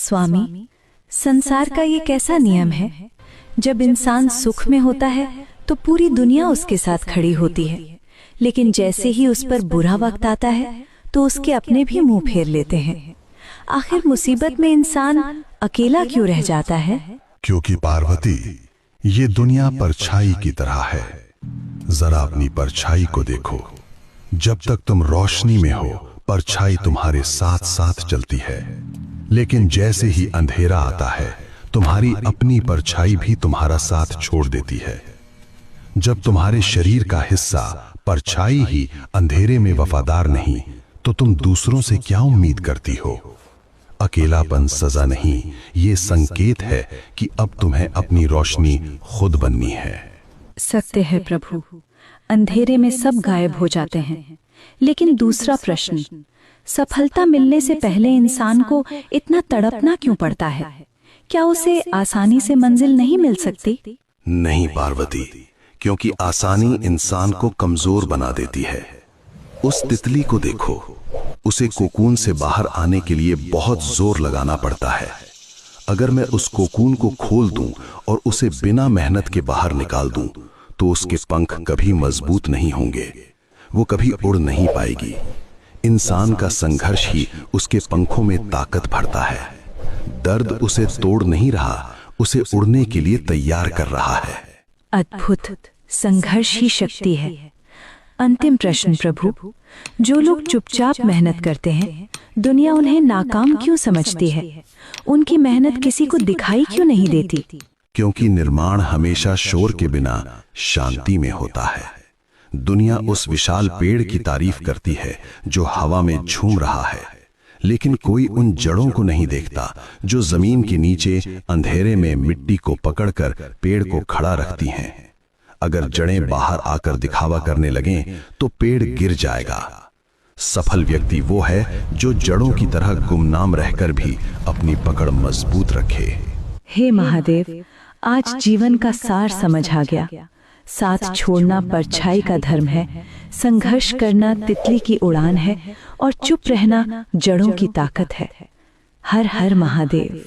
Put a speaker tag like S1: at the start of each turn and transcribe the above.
S1: स्वामी, संसार का ये कैसा नियम है, जब इंसान सुख में होता है तो पूरी दुनिया उसके साथ खड़ी होती है, लेकिन जैसे ही उस पर बुरा वक्त आता है तो उसके अपने भी मुंह फेर लेते हैं। आखिर मुसीबत में इंसान अकेला क्यों रह जाता है?
S2: क्योंकि पार्वती, ये दुनिया परछाई की तरह है। जरा अपनी परछाई को देखो। जब तक तुम रोशनी में हो, परछाई तुम्हारे साथ साथ चलती है, लेकिन जैसे ही अंधेरा आता है, तुम्हारी अपनी परछाई भी तुम्हारा साथ छोड़ देती है। जब तुम्हारे शरीर का हिस्सा परछाई ही अंधेरे में वफादार नहीं, तो तुम दूसरों से क्या उम्मीद करती हो? अकेलापन सजा नहीं, ये संकेत है कि अब तुम्हें अपनी रोशनी खुद बननी है।
S1: सत्य है प्रभु, अंधेरे में सब गायब हो जाते हैं, लेकिन दूसरा प्रश्न, सफलता मिलने से पहले इंसान को इतना तड़पना क्यों पड़ता है? क्या उसे आसानी से मंजिल नहीं मिल सकती?
S2: नहीं पार्वती, क्योंकि आसानी इंसान को कमजोर बना देती है। उस तितली को देखो, उसे कोकून से बाहर आने के लिए बहुत जोर लगाना पड़ता है। अगर मैं उस कोकून को खोल दूं और उसे बिना मेहनत के बाहर निकाल दूं, तो उसके पंख कभी मजबूत नहीं होंगे, वो कभी उड़ नहीं पाएगी। इंसान का संघर्ष ही उसके पंखों में ताकत भरता है। दर्द उसे तोड़ नहीं रहा, उसे उड़ने के लिए तैयार कर रहा है।
S1: अद्भुत, संघर्ष ही शक्ति है। अंतिम प्रश्न प्रभु, जो लोग चुपचाप मेहनत करते हैं, दुनिया उन्हें नाकाम क्यों समझती है? उनकी मेहनत किसी को दिखाई क्यों नहीं देती?
S2: क्योंकि निर्माण हमेशा शोर के बिना शांति में होता है। दुनिया उस विशाल पेड़ की तारीफ करती है जो हवा में झूम रहा है, लेकिन कोई उन जड़ों को नहीं देखता जो जमीन के नीचे अंधेरे में मिट्टी को पकड़कर पेड़ को खड़ा रखती हैं। अगर जड़ें बाहर आकर दिखावा करने लगें तो पेड़ गिर जाएगा। सफल व्यक्ति वो है जो जड़ों की तरह गुमनाम रहकर भी अपनी पकड़ मजबूत रखे।
S1: हे महादेव, आज जीवन का सार समझ आ गया। साथ छोड़ना परछाई का धर्म है, संघर्ष करना तितली की उड़ान है, और चुप रहना जड़ों की ताकत है। हर हर महादेव।